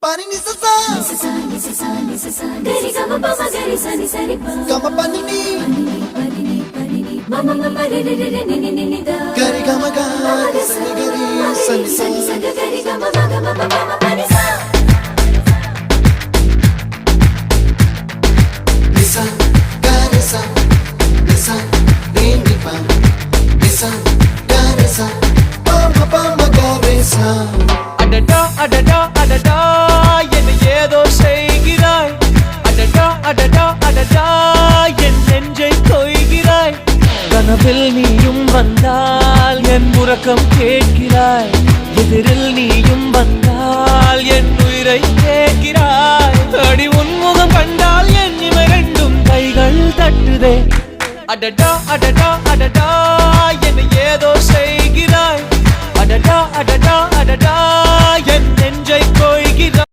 Pani ni sa sa gari gama pa ma gari sa ni sa ri pa gama pani ni mama mama re re re ni ni ni da gari gama ga sa ni gari sa ni sa gari gama ma gama mama pani sa nisa gari sa nisa re ni pa nisa gari sa pa ma gari sa adada adada adada என்ன ஏதோ செய்கிறாய் adada adada adada என் நெஞ்சை கொய்கிறாய் கனவில் நீயும் வந்தால் என் உறக்கம் கேட்கிறாய் எதிரில் நீயும் வந்தால் என் உயிரை கேட்கிறாய் அடி உன்முகம் கண்டால் என் இமை ரெண்டும் கைகள் தட்டுதே adada adada adada என்ன ஏதோ செய்கிறாய் adada adada adada என் நெஞ்சை கொய்கிறாய்